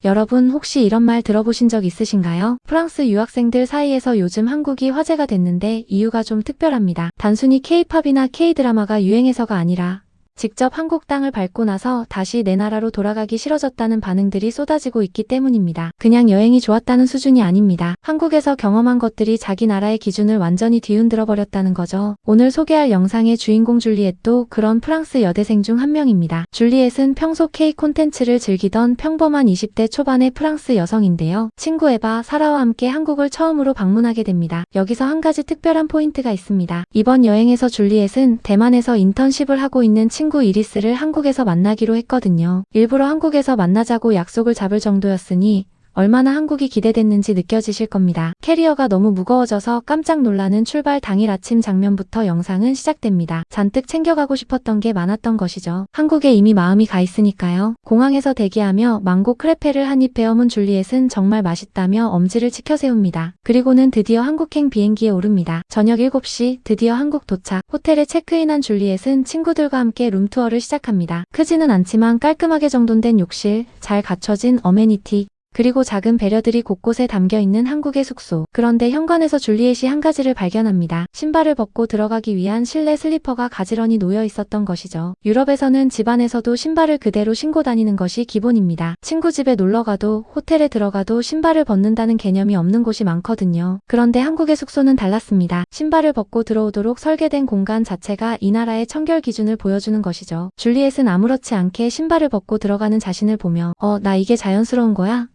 여러분 혹시 이런 말 들어보신 적 있으신가요? 프랑스 유학생들 사이에서 요즘 한국이 화제가 됐는데 이유가 좀 특별합니다. 단순히 K-팝이나 K-드라마가 유행해서가 아니라 직접 한국 땅을 밟고 나서 다시 내 나라로 돌아가기 싫어졌다는 반응들이 쏟아지고 있기 때문입니다. 그냥 여행이 좋았다는 수준이 아닙니다. 한국에서 경험한 것들이 자기 나라의 기준을 완전히 뒤흔들어 버렸다는 거죠. 오늘 소개할 영상의 주인공 줄리엣도 그런 프랑스 여대생 중 한 명입니다. 줄리엣은 평소 K 콘텐츠를 즐기던 평범한 20대 초반의 프랑스 여성인데요. 친구 에바, 사라와 함께 한국을 처음으로 방문하게 됩니다. 여기서 한 가지 특별한 포인트가 있습니다. 이번 여행에서 줄리엣은 대만에서 인턴십을 하고 있는 친구 이리스를 한국에서 만나기로 했거든요. 일부러 한국에서 만나자고 약속을 잡을 정도였으니 얼마나 한국이 기대됐는지 느껴지실 겁니다. 캐리어가 너무 무거워져서 깜짝 놀라는 출발 당일 아침 장면부터 영상은 시작됩니다. 잔뜩 챙겨가고 싶었던 게 많았던 것이죠. 한국에 이미 마음이 가 있으니까요. 공항에서 대기하며 망고 크레페를 한 입 베어문 줄리엣은 정말 맛있다며 엄지를 치켜세웁니다. 그리고는 드디어 한국행 비행기에 오릅니다. 저녁 7시 드디어 한국 도착. 호텔에 체크인한 줄리엣은 친구들과 함께 룸투어를 시작합니다. 크지는 않지만 깔끔하게 정돈된 욕실, 잘 갖춰진 어메니티, 그리고 작은 배려들이 곳곳에 담겨있는 한국의 숙소. 그런데 현관에서 줄리엣이 한 가지를 발견합니다. 신발을 벗고 들어가기 위한 실내 슬리퍼가 가지런히 놓여 있었던 것이죠. 유럽에서는 집안에서도 신발을 그대로 신고 다니는 것이 기본입니다. 친구 집에 놀러가도 호텔에 들어가도 신발을 벗는다는 개념이 없는 곳이 많거든요. 그런데 한국의 숙소는 달랐습니다. 신발을 벗고 들어오도록 설계된 공간 자체가 이 나라의 청결 기준을 보여주는 것이죠. 줄리엣은 아무렇지 않게 신발을 벗고 들어가는 자신을 보며 나 이게 자연스러운 거야?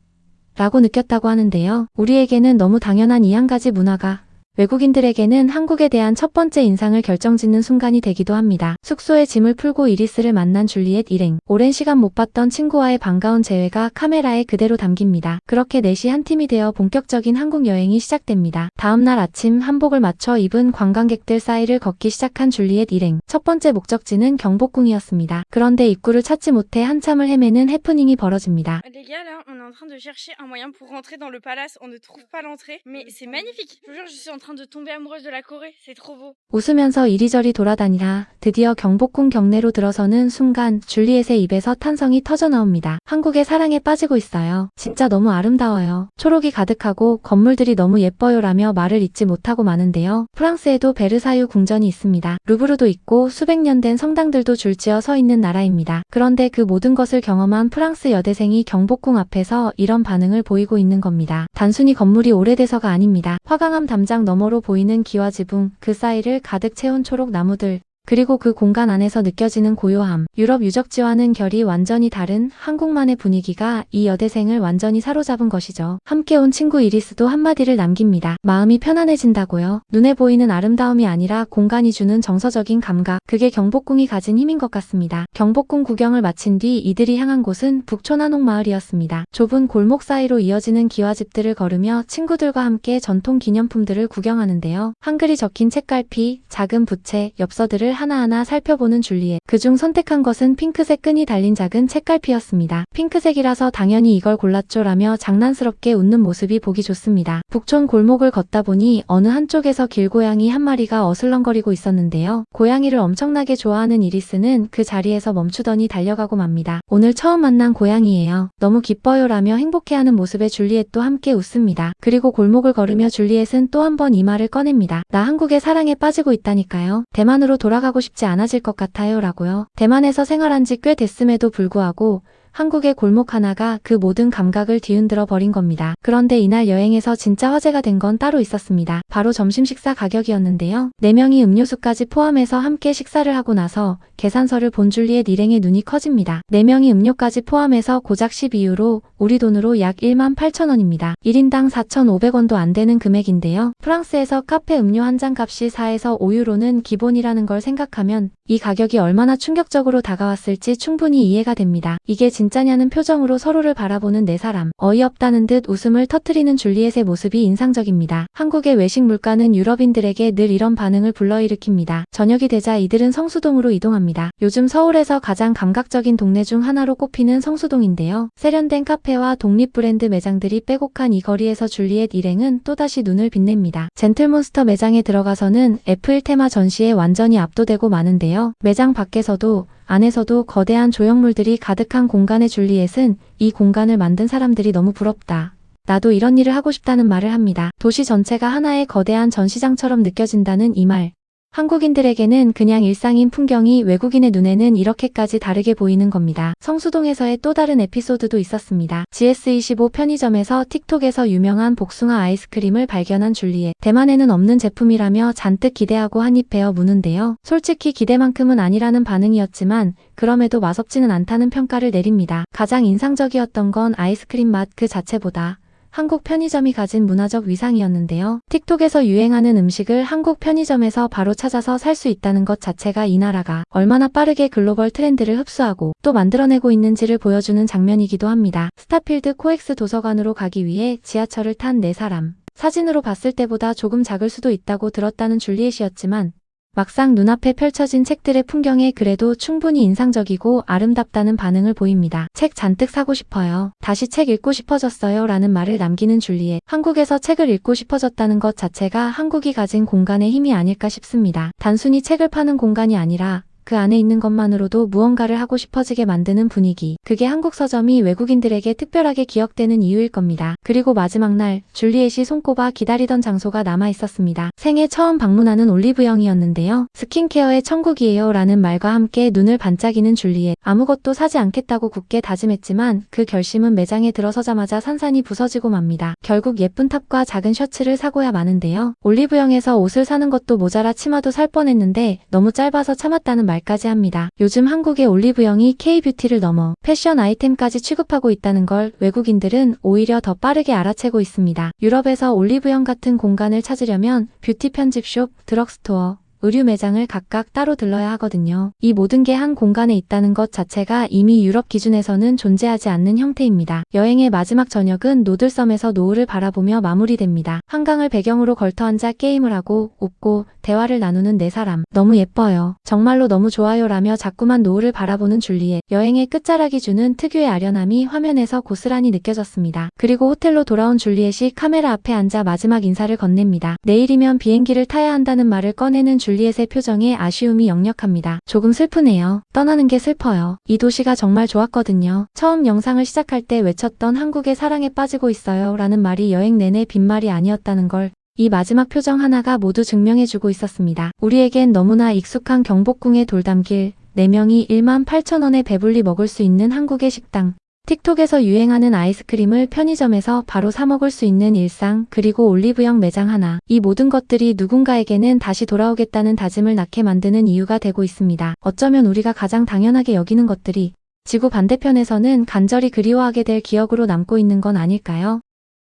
라고 느꼈다고 하는데요. 우리에게는 너무 당연한 이 한 가지 문화가 외국인들에게는 한국에 대한 첫 번째 인상을 결정짓는 순간이 되기도 합니다. 숙소에 짐을 풀고 이리스를 만난 줄리엣 일행. 오랜 시간 못 봤던 친구와의 반가운 재회가 카메라에 그대로 담깁니다. 그렇게 넷이 한 팀이 되어 본격적인 한국 여행이 시작됩니다. 다음날 아침 한복을 맞춰 입은 관광객들 사이를 걷기 시작한 줄리엣 일행. 첫 번째 목적지는 경복궁이었습니다. 그런데 입구를 찾지 못해 한참을 헤매는 해프닝이 벌어집니다. Les gars, là, on est en train de chercher un moyen pour rentrer dans le palace. On ne trouve pas l'entrée, mais c'est magnifique. Je vous jure, je suis en train de tomber amoureuse de la Corée. C'est trop beau. 웃으면서 이리저리 돌아다니다 드디어 경복궁 경내로 들어서는 순간 줄리엣의 입에서 탄성이 터져나옵니다. 한국의 사랑에 빠지고 있어요. 진짜 너무 아름다워요. 초록이 가득하고 건물들이 너무 예뻐요 라며 말을 잇지 못하고 마는데요. 프랑스에도 베르사유 궁전이 있습니다. 루브르도 있고 수백 년 된 성당들도 줄지어 서 있는 나라입니다. 그런데 그 모든 것을 경험한 프랑스 여대생이 경복궁 앞에서 이런 반응을 보이고 있는 겁니다. 단순히 건물이 오래돼서가 아닙니다. 화강암 담장 너머로 보이는 기와 지붕, 그 사이를 가득 채운 초록 나무들, 그리고 그 공간 안에서 느껴지는 고요함. 유럽 유적지와는 결이 완전히 다른 한국만의 분위기가 이 여대생을 완전히 사로잡은 것이죠. 함께 온 친구 이리스도 한마디를 남깁니다. 마음이 편안해진다고요. 눈에 보이는 아름다움이 아니라 공간이 주는 정서적인 감각. 그게 경복궁이 가진 힘인 것 같습니다. 경복궁 구경을 마친 뒤 이들이 향한 곳은 북촌한옥 마을이었습니다. 좁은 골목 사이로 이어지는 기와집들을 걸으며 친구들과 함께 전통 기념품들을 구경하는데요. 한글이 적힌 책갈피, 작은 부채, 엽서들을 하나하나 살펴보는 줄리엣. 그중 선택한 것은 핑크색 끈이 달린 작은 책갈피였습니다. 핑크색이라서 당연히 이걸 골랐죠 라며 장난스럽게 웃는 모습이 보기 좋습니다. 북촌 골목을 걷다 보니 어느 한쪽에서 길고양이 한 마리가 어슬렁거리고 있었는데요. 고양이를 엄청나게 좋아하는 이리스는 그 자리에서 멈추더니 달려가고 맙니다. 오늘 처음 만난 고양이예요. 너무 기뻐요 라며 행복해하는 모습에 줄리엣도 함께 웃습니다. 그리고 골목을 걸으며 줄리엣은 또 한 번 이 말을 꺼냅니다. 나 한국의 사랑에 빠지고 있다니까요. 대만으로 돌아가고 싶지 않아질 것 같아요 라고요. 대만에서 생활한 지 꽤 됐음에도 불구하고 한국의 골목 하나가 그 모든 감각을 뒤흔들어 버린 겁니다. 그런데 이날 여행에서 진짜 화제가 된 건 따로 있었습니다. 바로 점심 식사 가격이었는데요. 4명이 음료수까지 포함해서 함께 식사를 하고 나서 계산서를 본 줄리엣 일행의 눈이 커집니다. 4명이 음료까지 포함해서 고작 12유로, 우리 돈으로 약 18,000원입니다. 1인당 4,500원도 안 되는 금액인데요. 프랑스에서 카페 음료 한 잔 값이 4에서 5유로는 기본이라는 걸 생각하면 이 가격이 얼마나 충격적으로 다가왔을지 충분히 이해가 됩니다. 이게 진짜냐는 표정으로 서로를 바라보는 네 사람. 어이없다는 듯 웃음을 터뜨리는 줄리엣의 모습이 인상적입니다. 한국의 외식 물가는 유럽인들에게 늘 이런 반응을 불러일으킵니다. 저녁이 되자 이들은 성수동으로 이동합니다. 요즘 서울에서 가장 감각적인 동네 중 하나로 꼽히는 성수동인데요. 세련된 카페와 독립 브랜드 매장들이 빼곡한 이 거리에서 줄리엣 일행은 또다시 눈을 빛냅니다. 젠틀몬스터 매장에 들어가서는 F1 테마 전시에 완전히 압도되고 마는데요. 있는데요. 매장 밖에서도 안에서도 거대한 조형물들이 가득한 공간의 줄리엣은 이 공간을 만든 사람들이 너무 부럽다. 나도 이런 일을 하고 싶다는 말을 합니다. 도시 전체가 하나의 거대한 전시장처럼 느껴진다는 이 말. 한국인들에게는 그냥 일상인 풍경이 외국인의 눈에는 이렇게까지 다르게 보이는 겁니다. 성수동에서의 또 다른 에피소드도 있었습니다. GS25 편의점에서 틱톡에서 유명한 복숭아 아이스크림을 발견한 줄리엣. 대만에는 없는 제품이라며 잔뜩 기대하고 한입 베어 무는데요. 솔직히 기대만큼은 아니라는 반응이었지만 그럼에도 맛없지는 않다는 평가를 내립니다. 가장 인상적이었던 건 아이스크림 맛 그 자체보다 한국 편의점이 가진 문화적 위상이었는데요. 틱톡에서 유행하는 음식을 한국 편의점에서 바로 찾아서 살 수 있다는 것 자체가 이 나라가 얼마나 빠르게 글로벌 트렌드를 흡수하고 또 만들어내고 있는지를 보여주는 장면이기도 합니다. 스타필드 코엑스 도서관으로 가기 위해 지하철을 탄 4사람. 사진으로 봤을 때보다 조금 작을 수도 있다고 들었다는 줄리엣이었지만 막상 눈앞에 펼쳐진 책들의 풍경에 그래도 충분히 인상적이고 아름답다는 반응을 보입니다. 책 잔뜩 사고 싶어요. 다시 책 읽고 싶어졌어요. 라는 말을 남기는 줄리엣. 한국에서 책을 읽고 싶어졌다는 것 자체가 한국이 가진 공간의 힘이 아닐까 싶습니다. 단순히 책을 파는 공간이 아니라 그 안에 있는 것만으로도 무언가를 하고 싶어지게 만드는 분위기. 그게 한국 서점이 외국인들에게 특별하게 기억되는 이유일 겁니다. 그리고 마지막 날 줄리엣이 손꼽아 기다리던 장소가 남아 있었습니다. 생애 처음 방문하는 올리브영이었는데요. 스킨케어의 천국이에요 라는 말과 함께 눈을 반짝이는 줄리엣. 아무것도 사지 않겠다고 굳게 다짐했지만 그 결심은 매장에 들어서자마자 산산이 부서지고 맙니다. 결국 예쁜 탑과 작은 셔츠를 사고야 마는데요. 올리브영에서 옷을 사는 것도 모자라 치마도 살 뻔했는데 너무 짧아서 참았다는 말까지 합니다. 요즘 한국의 올리브영이 K-뷰티를 넘어 패션 아이템까지 취급하고 있다는 걸 외국인들은 오히려 더 빠르게 알아채고 있습니다. 유럽에서 올리브영 같은 공간을 찾으려면 뷰티 편집숍, 드럭스토어, 의류 매장을 각각 따로 들러야 하거든요. 이 모든 게 한 공간에 있다는 것 자체가 이미 유럽 기준에서는 존재하지 않는 형태입니다. 여행의 마지막 저녁은 노들섬에서 노을을 바라보며 마무리됩니다. 한강을 배경으로 걸터앉아 게임을 하고 웃고 대화를 나누는 4사람. 너무 예뻐요. 정말로 너무 좋아요 라며 자꾸만 노을을 바라보는 줄리엣. 여행의 끝자락이 주는 특유의 아련함이 화면에서 고스란히 느껴졌습니다. 그리고 호텔로 돌아온 줄리엣이 카메라 앞에 앉아 마지막 인사를 건넵니다. 내일이면 비행기를 타야 한다는 말을 꺼내는 줄리엣의 표정에 아쉬움이 역력합니다. 조금 슬프네요. 떠나는 게 슬퍼요. 이 도시가 정말 좋았거든요. 처음 영상을 시작할 때 외쳤던 한국의 사랑에 빠지고 있어요 라는 말이 여행 내내 빈말이 아니었다는 걸 이 마지막 표정 하나가 모두 증명해주고 있었습니다. 우리에겐 너무나 익숙한 경복궁의 돌담길, 4명이 18,000원에 배불리 먹을 수 있는 한국의 식당. 틱톡에서 유행하는 아이스크림을 편의점에서 바로 사 먹을 수 있는 일상, 그리고 올리브영 매장 하나. 이 모든 것들이 누군가에게는 다시 돌아오겠다는 다짐을 낳게 만드는 이유가 되고 있습니다. 어쩌면 우리가 가장 당연하게 여기는 것들이 지구 반대편에서는 간절히 그리워하게 될 기억으로 남고 있는 건 아닐까요?